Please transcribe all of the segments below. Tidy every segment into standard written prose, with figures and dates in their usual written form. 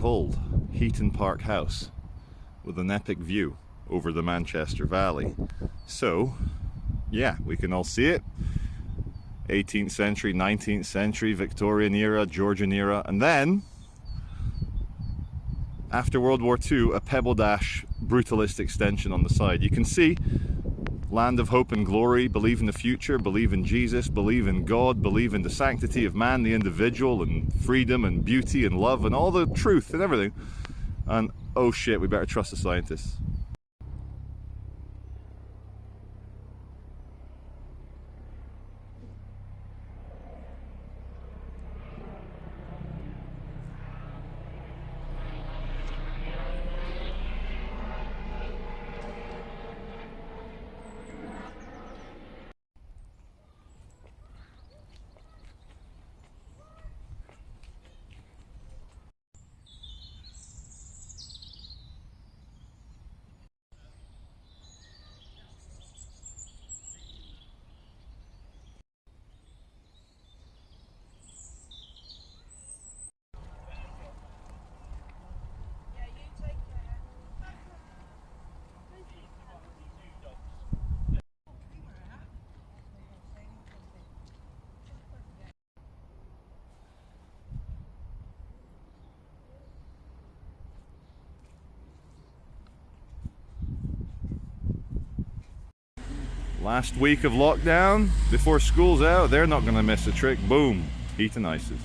old Heaton Park house with an epic view over the Manchester Valley. So, yeah, we can all see it. 18th century, 19th century, Victorian era, Georgian era, and then, after World War II, a pebble dash brutalist extension on the side. You can see land of hope and glory, believe in the future, believe in Jesus, believe in God, believe in the sanctity of man, the individual, and freedom and beauty and love and all the truth and everything. And oh shit, we better trust the scientists. Last week of lockdown, before school's out, they're not going to miss a trick. Boom, Heaton ices.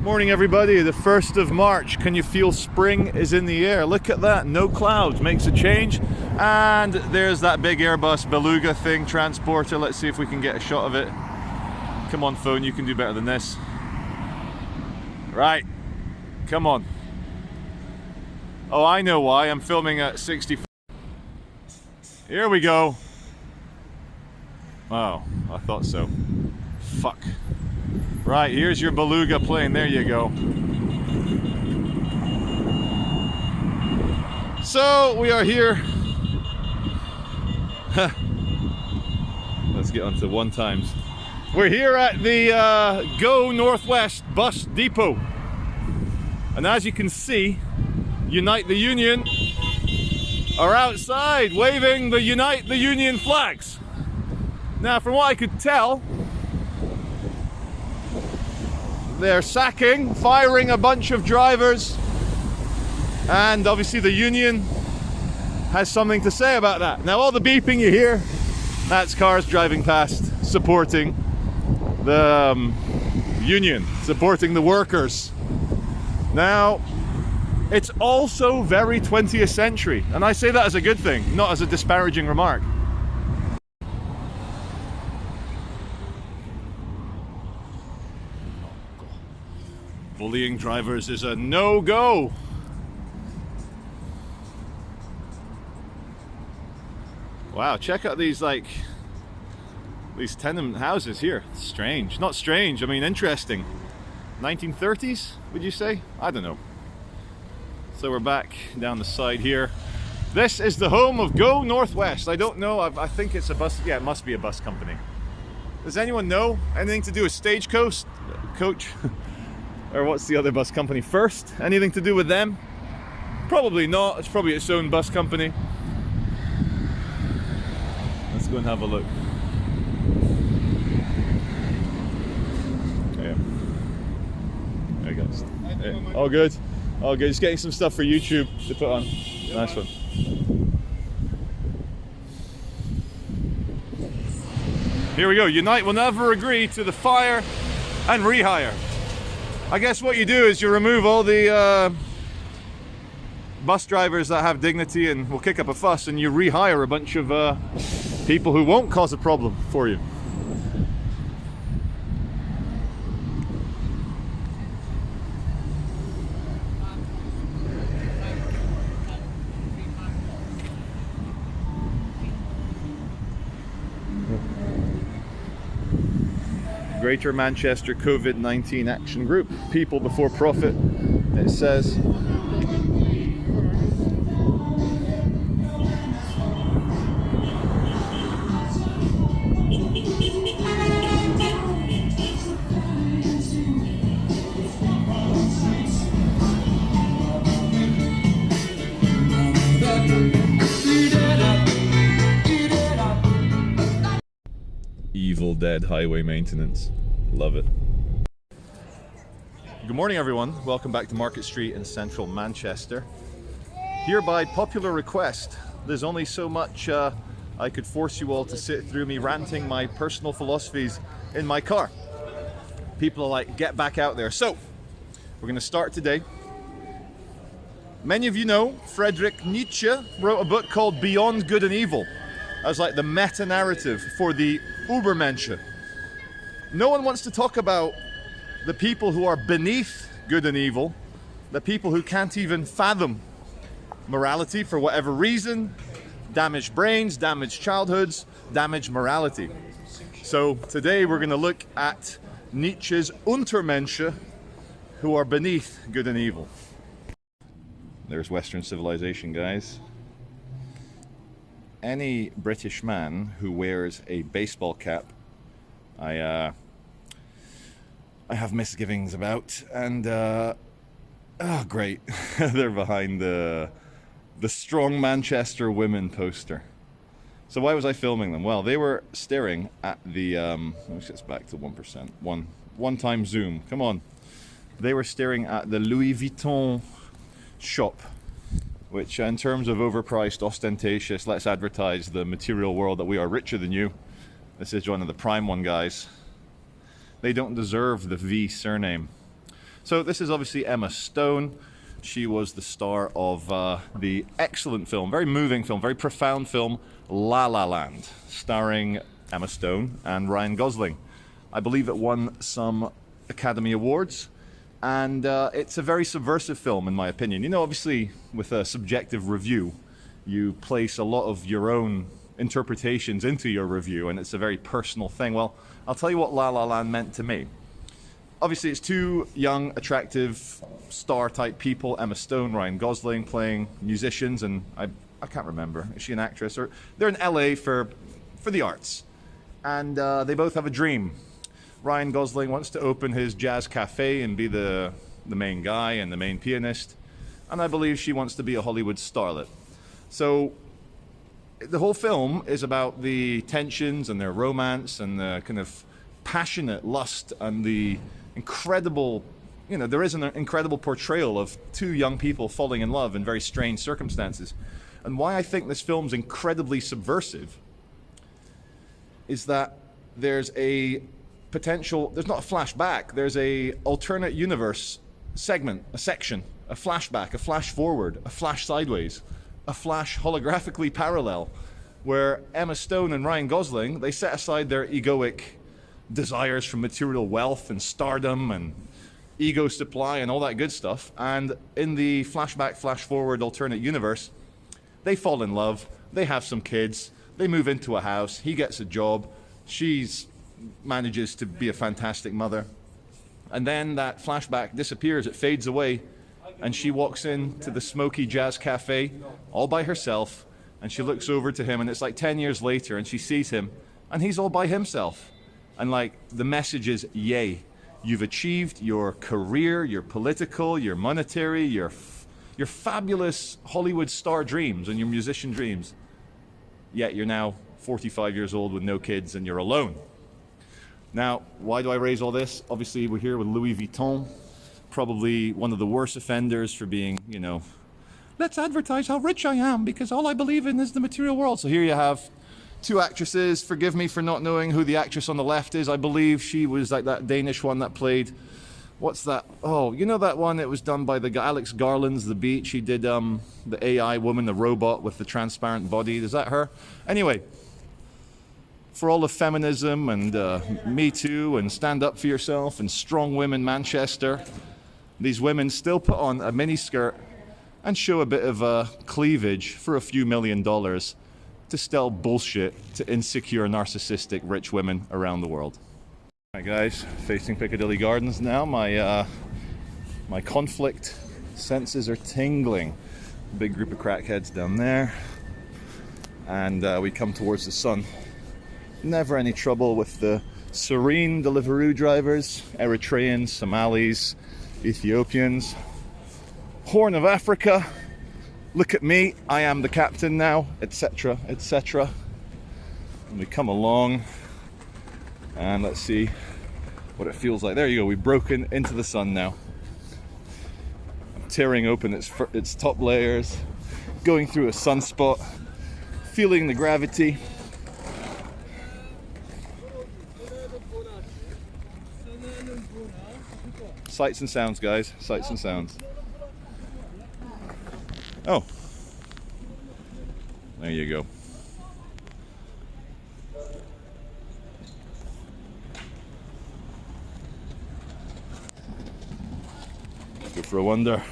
Morning everybody, the 1st of March. Can you feel spring is in the air? Look at that, no clouds, makes a change. And there's that big Airbus Beluga thing, transporter. Let's see if we can get a shot of it. Come on phone, you can do better than this. Right, come on. Oh, I know why. I'm filming at 60. Here we go. Oh, I thought so. Fuck. Right, here's your Beluga plane. There you go. So, we are here. Let's get on to one times. We're here at the Go Northwest bus depot. And as you can see, Unite the Union are outside waving the Unite the Union flags. Now, from what I could tell, they're sacking, firing a bunch of drivers, and obviously the union has something to say about that. Now, all the beeping you hear, that's cars driving past, supporting the union, supporting the workers. Now, it's also very 20th century, and I say that as a good thing, not as a disparaging remark. Bullying drivers is a no-go. Wow, check out these these tenement houses here. Strange. Not strange, I mean interesting. 1930s, would you say? I don't know. So we're back down the side here. This is the home of Go Northwest. I don't know, I think it's a bus, yeah, it must be a bus company. Does anyone know anything to do with Stagecoach? Or what's the other bus company? First? Anything to do with them? Probably not, it's probably its own bus company. Let's go and have a look. Yeah. There you go. All good. All good. Just getting some stuff for YouTube to put on. Nice one. Here we go. Unite will never agree to the fire and rehire. I guess what you do is you remove all the bus drivers that have dignity and will kick up a fuss, and you rehire a bunch of people who won't cause a problem for you. Greater Manchester COVID-19 Action Group, People Before Profit, it says. Dead highway maintenance. Love it. Good morning, everyone. Welcome back to Market Street in central Manchester. Here by popular request. There's only so much I could force you all to sit through me ranting my personal philosophies in my car. People are like, get back out there. So, we're going to start today. Many of you know Friedrich Nietzsche wrote a book called Beyond Good and Evil. That was like the meta-narrative for the Übermensch. No one wants to talk about the people who are beneath good and evil, the people who can't even fathom morality for whatever reason, damaged brains, damaged childhoods, damaged morality. So today we're going to look at Nietzsche's Untermensch, who are beneath good and evil. There's Western civilization, guys. Any British man who wears a baseball cap, I have misgivings about, and oh great, they're behind the Strong Manchester Women poster. So why was I filming them? Well, they were staring at the let's get back to 1%. One time zoom. Come on. They were staring at the Louis Vuitton shop, which in terms of overpriced, ostentatious, let's advertise the material world that we are richer than you. This is one of the prime one, guys. They don't deserve the V surname. So this is obviously Emma Stone. She was the star of the excellent film, very moving film, very profound film, La La Land, starring Emma Stone and Ryan Gosling. I believe it won some Academy Awards, and it's a very subversive film in my opinion. You know, obviously with a subjective review, you place a lot of your own interpretations into your review, and it's a very personal thing. Well, I'll tell you what La La Land meant to me. Obviously, it's two young, attractive, star-type people, Emma Stone, Ryan Gosling, playing musicians, and I can't remember. Is she an actress? Or they're in LA for the arts, and they both have a dream. Ryan Gosling wants to open his jazz cafe and be the main guy and the main pianist, and I believe she wants to be a Hollywood starlet. So the whole film is about the tensions and their romance and the kind of passionate lust and the incredible, you know, there is an incredible portrayal of two young people falling in love in very strange circumstances. And why I think this film's incredibly subversive is that there's a potential, there's not a flashback, there's a alternate universe segment, a section, a flashback, a flash forward, a flash sideways, a flash holographically parallel, where Emma Stone and Ryan Gosling, they set aside their egoic desires for material wealth and stardom and ego supply and all that good stuff, and in the flashback, flash forward alternate universe, they fall in love, they have some kids, they move into a house, he gets a job, she manages to be a fantastic mother, and then that flashback disappears, it fades away, and she walks into the smoky jazz cafe all by herself, and she looks over to him, and it's like 10 years later, and she sees him, and he's all by himself. And like the message is, yay, you've achieved your career, your political, your monetary, your fabulous Hollywood star dreams and your musician dreams. Yet you're now 45 years old with no kids and you're alone. Now, why do I raise all this? Obviously, we're here with Louis Vuitton, probably one of the worst offenders for being, you know, let's advertise how rich I am because all I believe in is the material world. So here you have two actresses. Forgive me for not knowing who the actress on the left is. I believe she was like that Danish one that played, what's that? Oh, you know that one? It was done by the guy, Alex Garland's The Beach. He did the AI woman, the robot with the transparent body. Is that her? Anyway, for all of feminism and Me Too and Stand Up For Yourself and Strong Women Manchester, these women still put on a mini skirt and show a bit of cleavage for a few $1 million to sell bullshit to insecure, narcissistic, rich women around the world. All right, guys, facing Piccadilly Gardens now. My conflict senses are tingling. Big group of crackheads down there, and we come towards the sun. Never any trouble with the serene Deliveroo drivers, Eritreans, Somalis, Ethiopians, Horn of Africa. Look at me, I am the captain now, etc., etc. And we come along, And let's see what it feels like. There you go, we've broken into the sun now. I'm tearing open its top layers, going through a sunspot, feeling the gravity. Sights and sounds, guys, sights and sounds. Oh, there you go. Go for a wander.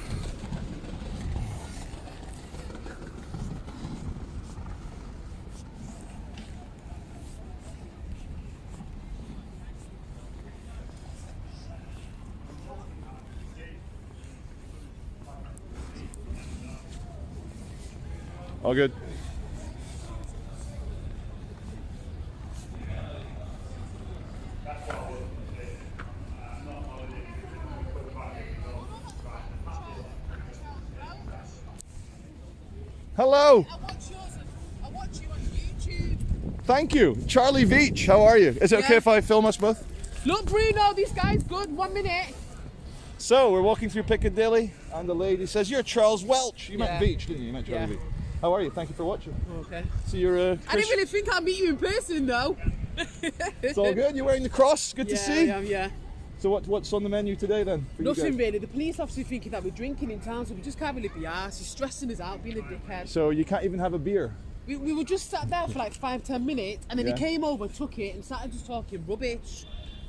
All good. Hello. I watch you on YouTube. Thank you. Charlie Veitch, how are you? Is it okay if I film us both? Look, Bruno, this guy's good. 1 minute. So, we're walking through Piccadilly, and the lady says, "You're Charles Welch." You met Veitch, didn't you? You met Charlie Veitch. How are you? Thank you for watching. Okay. So you're I didn't really think I'd meet you in person, though. It's all good. You're wearing the cross. Good to see. I am, yeah. So what's on the menu today then? Nothing really. The police officer thinking that we're drinking in town, so we just can't really be arsed. He's stressing us out, being a dickhead. So you can't even have a beer? We were just sat there for like 5-10 minutes, and then he came over, took it, and started just talking rubbish.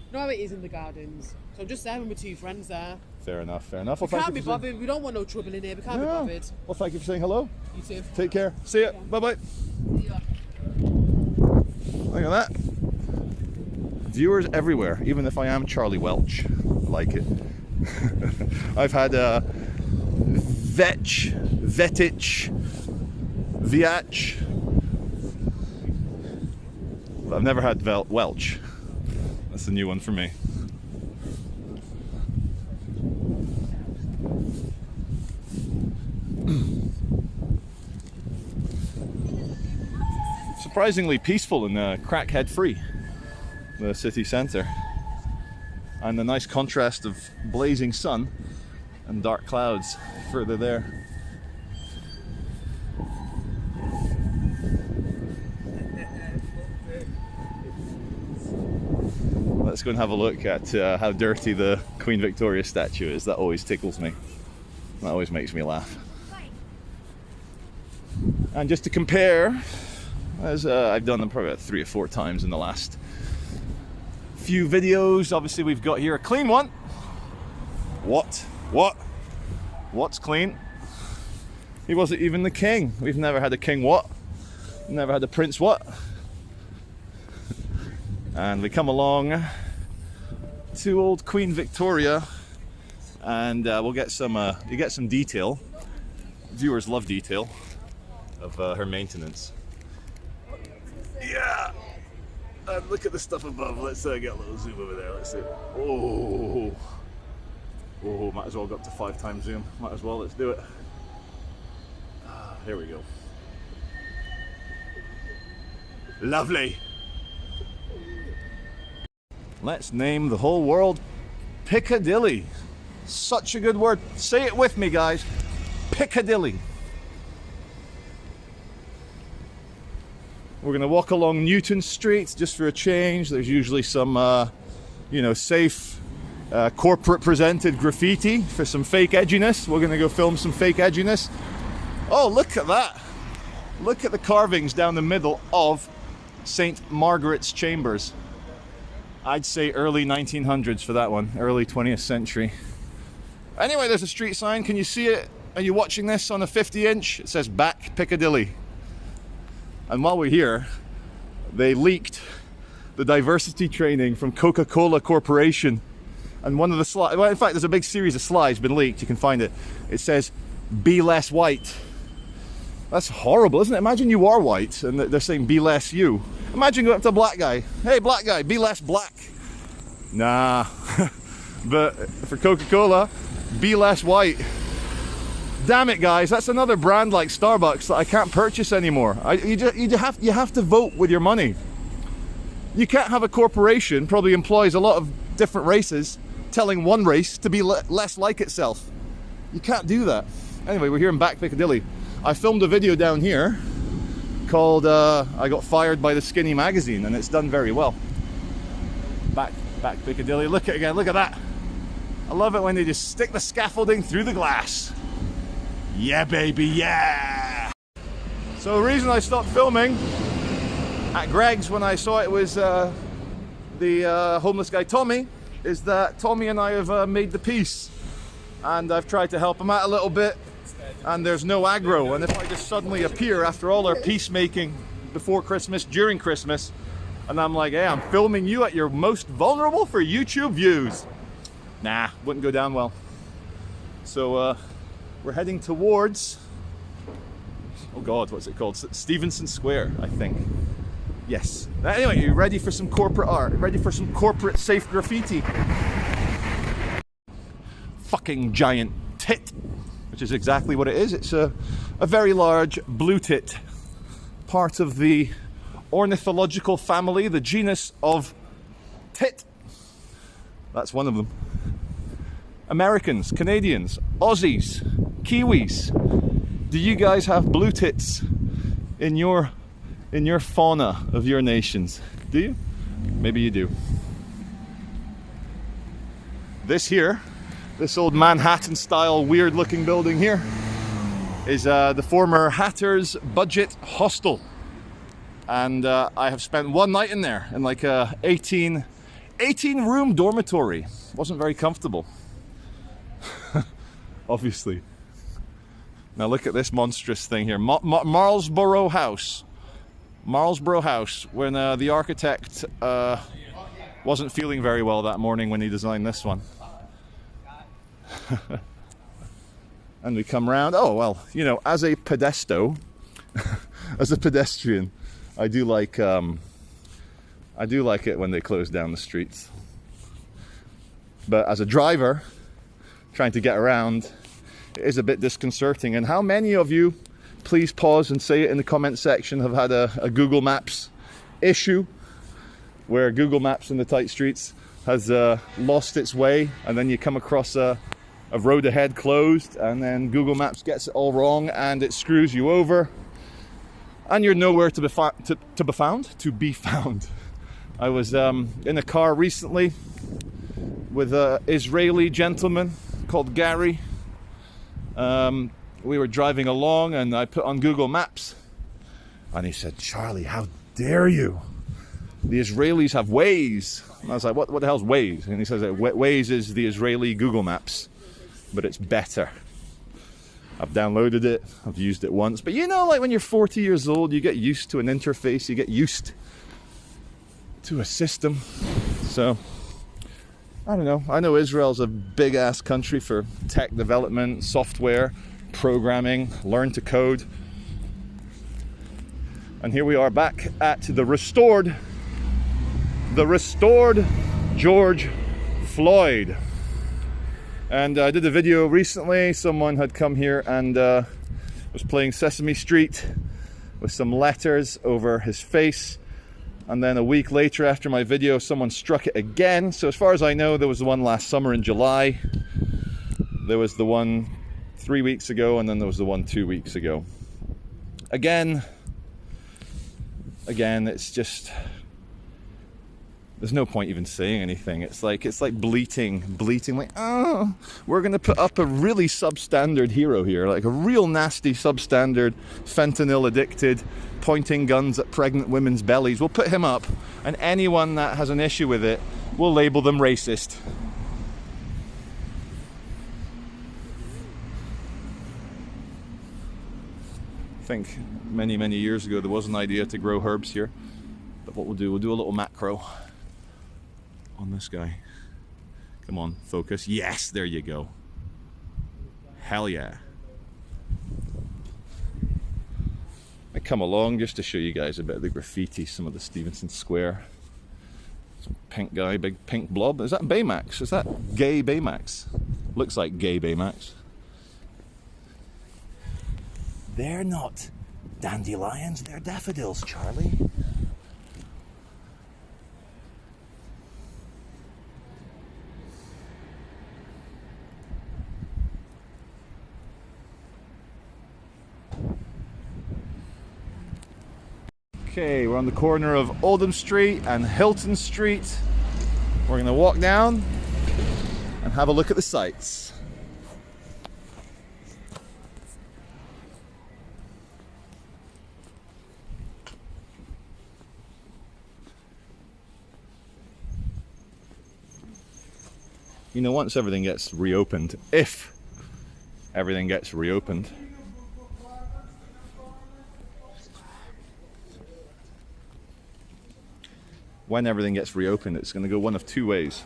You know how it is in the gardens. So I'm just there with my two friends there. Fair enough, fair enough. We can't be bothered. We don't want no trouble in here. We can't be bothered. Well, thank you for saying hello. You too. Take care. See ya. Bye-bye. See ya. Look at that. Viewers everywhere, even if I am Charlie Welch. I like it. I've had Veitch, Veitch. I've never had Welch. That's a new one for me. Surprisingly peaceful and crackhead free, the city centre, and the nice contrast of blazing sun and dark clouds further there. Let's go and have a look at how dirty the Queen Victoria statue is. That always tickles me. That always makes me laugh. And just to compare, as I've done them probably about 3 or 4 times in the last few videos. Obviously we've got here a clean one. What's clean? He wasn't even the king. We've never had a king what? Never had a prince what? And we come along to old Queen Victoria, and we'll get some you get some detail. Viewers love detail of her maintenance. Yeah, and look at the stuff above. Let's get a little zoom over there. Let's see. Oh, might as well go up to 5 times zoom. Might as well. Let's do it. Here we go. Lovely. Let's name the whole world Piccadilly. Such a good word. Say it with me, guys. Piccadilly. We're going to walk along Newton Street just for a change. There's usually some, safe, corporate presented graffiti for some fake edginess. We're going to go film some fake edginess. Oh, look at that. Look at the carvings down the middle of St. Margaret's Chambers. I'd say early 1900s for that one, early 20th century. Anyway, there's a street sign. Can you see it? Are you watching this on a 50-inch? It says Back Piccadilly. And while we're here, they leaked the diversity training from Coca-Cola Corporation. And one of the slides, well, in fact, there's a big series of slides been leaked. You can find it. It says, "Be less white." That's horrible, isn't it? Imagine you are white and they're saying, "Be less you." Imagine going up to a black guy. "Hey, black guy, be less black." Nah. But for Coca-Cola, "Be less white." Damn it, guys. That's another brand like Starbucks that I can't purchase anymore. You have to vote with your money. You can't have a corporation, probably employs a lot of different races, telling one race to be less like itself. You can't do that. Anyway, we're here in Back Piccadilly. I filmed a video down here called I Got Fired by the Skinny magazine, and it's done very well. Back Piccadilly. Look at it again, look at that. I love it when they just stick the scaffolding through the glass. Yeah, baby, yeah! So the reason I stopped filming at Greg's when I saw it was the homeless guy Tommy, is that Tommy and I have made the peace. And I've tried to help him out a little bit, and there's no aggro. And if I just suddenly appear after all our peacemaking before Christmas, during Christmas, and I'm like, hey, I'm filming you at your most vulnerable for YouTube views. Nah, wouldn't go down well. So we're heading towards, oh God, what's it called? Stevenson Square, I think. Yes. Anyway, you ready for some corporate art? Ready for some corporate safe graffiti? Fucking giant tit, which is exactly what it is. It's a very large blue tit, part of the ornithological family, the genus of tit. That's one of them. Americans, Canadians, Aussies, Kiwis, do you guys have blue tits in your fauna of your nations? Do you? Maybe you do. This old Manhattan style weird looking building here is the former Hatter's Budget Hostel, and I have spent one night in there in like a 18 room dormitory. Wasn't very comfortable. Obviously. Now look at this monstrous thing here. Marlborough House. Marlborough House, when the architect wasn't feeling very well that morning when he designed this one. And we come round. Oh well, you know, as a pedesto, as a pedestrian, I do like it when they close down the streets. But as a driver, trying to get around, it is a bit disconcerting. And how many of you, please pause and say it in the comment section, have had a Google Maps issue where Google Maps in the tight streets has lost its way, and then you come across a road ahead closed, and then Google Maps gets it all wrong and it screws you over, and you're nowhere to be found. I was in a car recently with an Israeli gentleman called Gary. We were driving along, and I put on Google Maps, and he said, "Charlie, how dare you? The Israelis have Waze." And I was like, what the hell's Waze? And he says that Waze is the Israeli Google Maps, but it's better. I've downloaded it, I've used it once, but you know, like when you're 40 years old, you get used to an interface, you get used to a system. So I don't know. I know Israel's a big ass country for tech development, software, programming, learn to code. And here we are back at the restored George Floyd. And I did a video recently. Someone had come here and was playing Sesame Street with some letters over his face. And then a week later, after my video, someone struck it again. So as far as I know, there was the one last summer in July. There was the one 3 weeks ago, and then there was the one 2 weeks ago. Again, it's just, there's no point even saying anything. It's like bleating like, oh, we're gonna put up a really substandard hero here, like a real nasty substandard, fentanyl addicted, pointing guns at pregnant women's bellies. We'll put him up, and anyone that has an issue with it, we'll label them racist. I think many years ago there was an idea to grow herbs here, but what we'll do a little macro on this guy. Come on, focus. Yes, there you go. Hell yeah. I come along just to show you guys a bit of the graffiti, some of the Stevenson Square. Some pink guy, big pink blob. Is that Baymax? Is that gay Baymax? Looks like gay Baymax. They're not dandelions, they're daffodils, Charlie. Okay, we're on the corner of Oldham Street and Hilton Street. We're going to walk down and have a look at the sights. You know, once everything gets reopened, if everything gets reopened, when everything gets reopened, it's going to go one of two ways.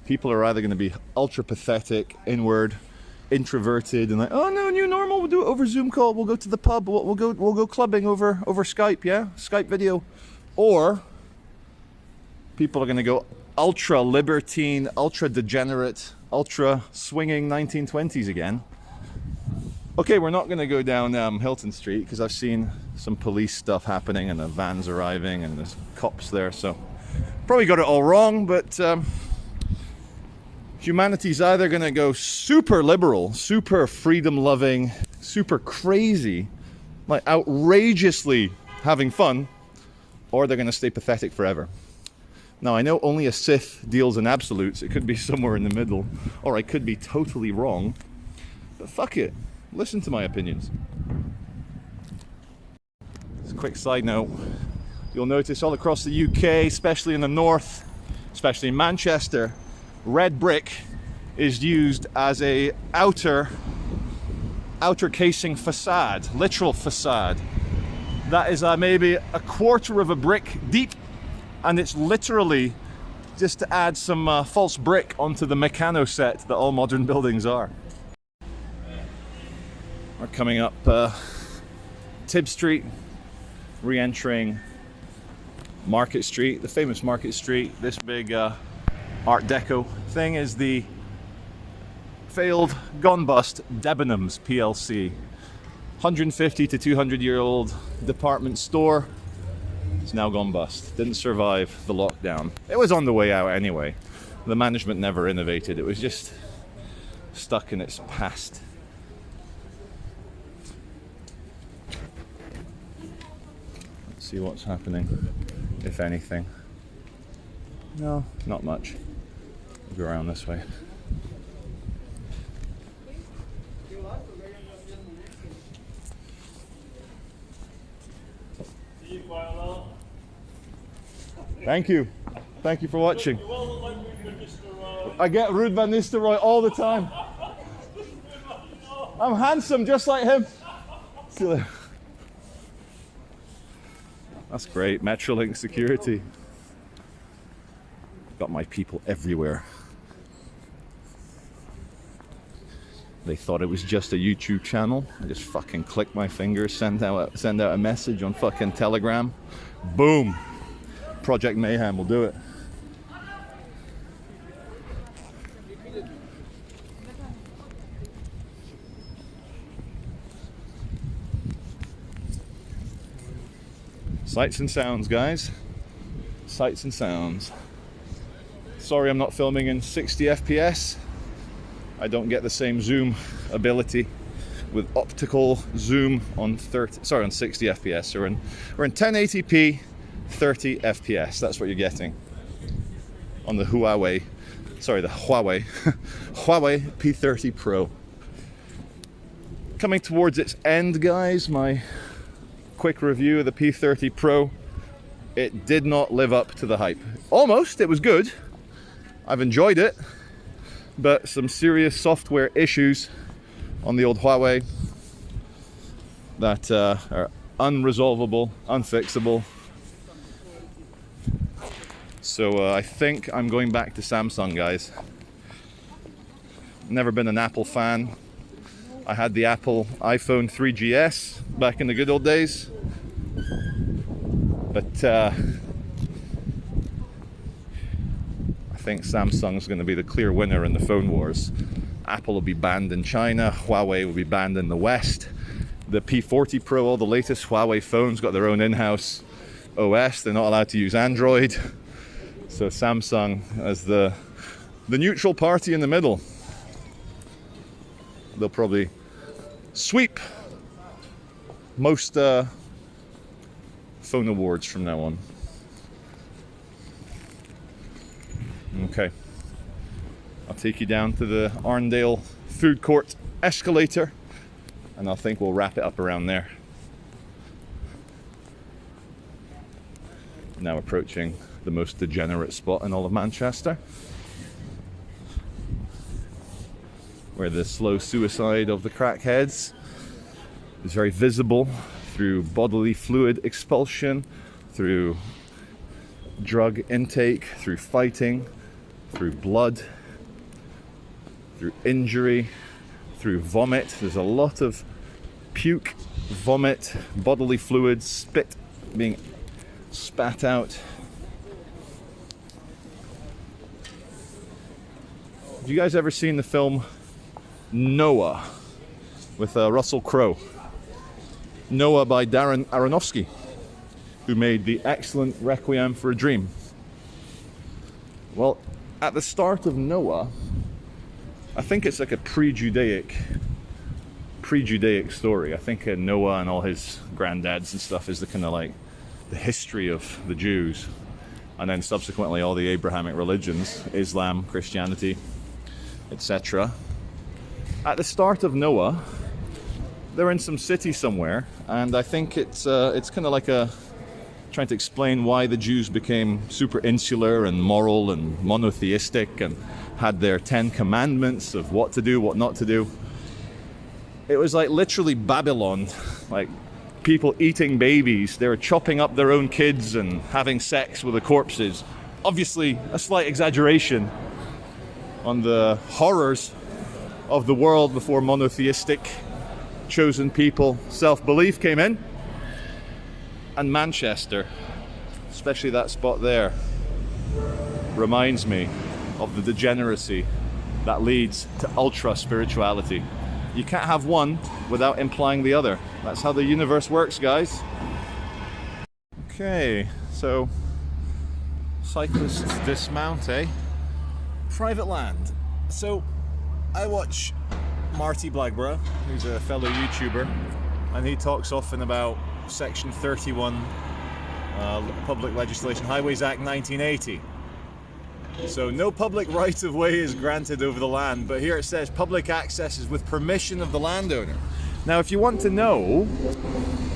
People are either going to be ultra pathetic, inward, introverted, and like, oh no, new normal, we'll do it over Zoom call, we'll go to the pub, we'll go clubbing over Skype, yeah, Skype video. Or people are going to go ultra libertine, ultra degenerate, ultra swinging 1920s again. Okay, we're not going to go down Hilton Street because I've seen some police stuff happening and the van's arriving and there's cops there, so probably got it all wrong, but humanity's either going to go super liberal, super freedom loving, super crazy, like outrageously having fun, or they're going to stay pathetic forever. Now, I know only a Sith deals in absolutes. It could be somewhere in the middle, or I could be totally wrong, but fuck it. Listen to my opinions. Just a quick side note. You'll notice all across the UK, especially in the north, especially in Manchester, red brick is used as a outer casing facade, literal facade. That is maybe a quarter of a brick deep, and it's literally just to add some false brick onto the Meccano set that all modern buildings are. We're coming up Tib Street, re-entering Market Street, the famous Market Street. This big Art Deco thing is the failed, gone bust Debenhams PLC. 150 to 200 year old department store. It's now gone bust. Didn't survive the lockdown. It was on the way out anyway. The management never innovated. It was just stuck in its past. Let's see what's happening, if anything. No, not much. We'll go around this way. Thank you. Thank you for watching. I get Ruud van Nistelrooy all the time. I'm handsome just like him. See you later. That's great. Metrolink security. Got my people everywhere. They thought it was just a YouTube channel. I just fucking click my fingers, send out a message on fucking Telegram. Boom. Project Mayhem will do it. Sights and sounds, guys. Sights and sounds. Sorry I'm not filming in 60 FPS. I don't get the same zoom ability with optical zoom on 60 FPS. So we're in 1080p, 30 FPS. That's what you're getting on the Huawei Huawei P30 Pro. Coming towards its end, guys, my quick review of the P30 Pro. It did not live up to the hype. Almost, it was good. I've enjoyed it, but some serious software issues on the old Huawei that are unresolvable, unfixable. So I think I'm going back to Samsung, guys. Never been an Apple fan. I had the Apple iPhone 3GS back in the good old days. But I think Samsung's going to be the clear winner in the phone wars. Apple will be banned in China, Huawei will be banned in the West. The P40 Pro, all the latest Huawei phones got their own in-house OS. They're not allowed to use Android. So Samsung as the neutral party in the middle. They'll probably sweep most phone awards from now on. Okay. I'll take you down to the Arndale food court Escalator, and I think we'll wrap it up around there. Now approaching the most degenerate spot in all of Manchester, where the slow suicide of the crackheads is very visible through bodily fluid expulsion, through drug intake, through fighting, through blood, through injury, through vomit. There's a lot of puke, vomit, bodily fluids, spit being spat out. Have you guys ever seen the film Noah with Russell Crowe? Noah by Darren Aronofsky, who made the excellent Requiem for a Dream. Well, at the start of Noah, I think it's like a pre-Judaic story. I think Noah and all his granddads and stuff is the kind of like the history of the Jews, and then subsequently all the Abrahamic religions, Islam, Christianity, etc. At the start of Noah, they're in some city somewhere, and I think it's kind of like trying to explain why the Jews became super insular and moral and monotheistic and had their 10 commandments of what to do, what not to do. It was like literally Babylon, like people eating babies. They were chopping up their own kids and having sex with the corpses. Obviously a slight exaggeration on the horrors of the world before monotheistic chosen people self-belief came in. And Manchester, especially that spot there, reminds me of the degeneracy that leads to ultra spirituality. You can't have one without implying the other. That's how the universe works, guys. Okay, so cyclists dismount, eh? Private land. So I watch Marty Blagborough, who's a fellow YouTuber, and he talks often about Section 31 public legislation, Highways Act 1980. So no public right-of-way is granted over the land, but here it says public access is with permission of the landowner. Now if you want to know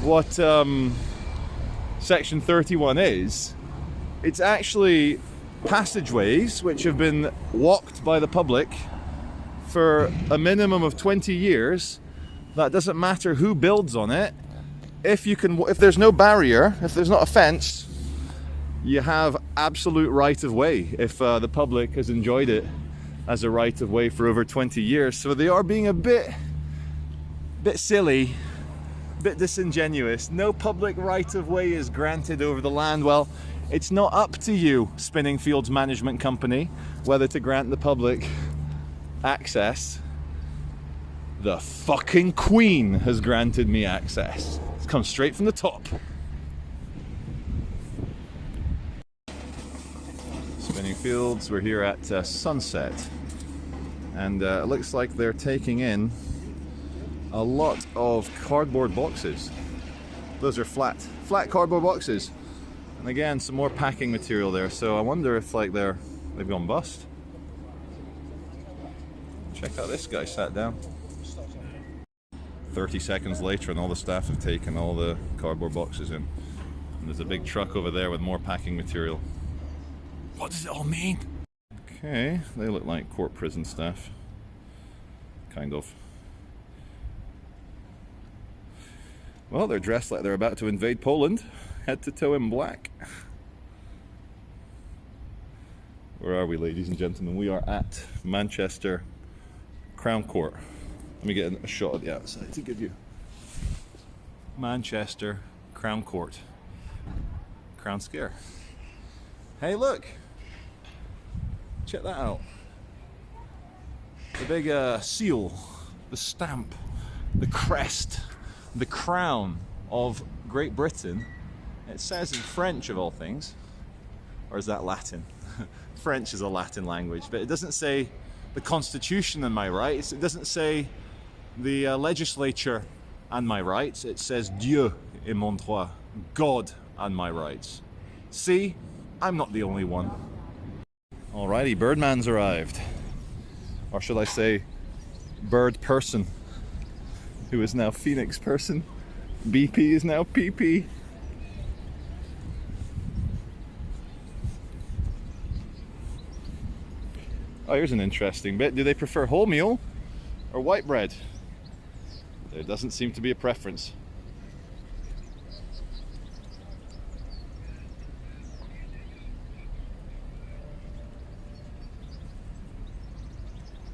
what Section 31 is, it's actually passageways which have been walked by the public for a minimum of 20 years. That doesn't matter who builds on it. If there's no barrier, if there's not a fence, you have absolute right of way if the public has enjoyed it as a right of way for over 20 years. So they are being a bit silly, a bit disingenuous. No public right of way is granted over the land. Well, it's not up to you, Spinning Fields Management Company, whether to grant the public access. The fucking Queen has granted me access. It's come straight from the top. Spinning Fields, we're here at sunset, and it looks like they're taking in a lot of cardboard boxes. Those are flat cardboard boxes, and again some more packing material there. So I wonder if like they've gone bust. Check out this guy sat down. 30 seconds later and all the staff have taken all the cardboard boxes in. And there's a big truck over there with more packing material. What does it all mean? Okay, they look like court prison staff. Kind of. Well, they're dressed like they're about to invade Poland, head to toe in black. Where are we, ladies and gentlemen? We are at Manchester Crown Court. Let me get a shot at the outside to give you Manchester Crown Court. Crown Scare. Hey, look! Check that out. The big seal, the stamp, the crest, the crown of Great Britain. It says in French, of all things, or is that Latin? French is a Latin language, but it doesn't say the Constitution and my rights. It doesn't say the legislature and my rights. It says Dieu et mon droit, God and my rights. See, I'm not the only one. Alrighty, Birdman's arrived. Or should I say, Bird Person, who is now Phoenix Person. BP is now PP. Oh, here's an interesting bit. Do they prefer wholemeal or white bread? There doesn't seem to be a preference.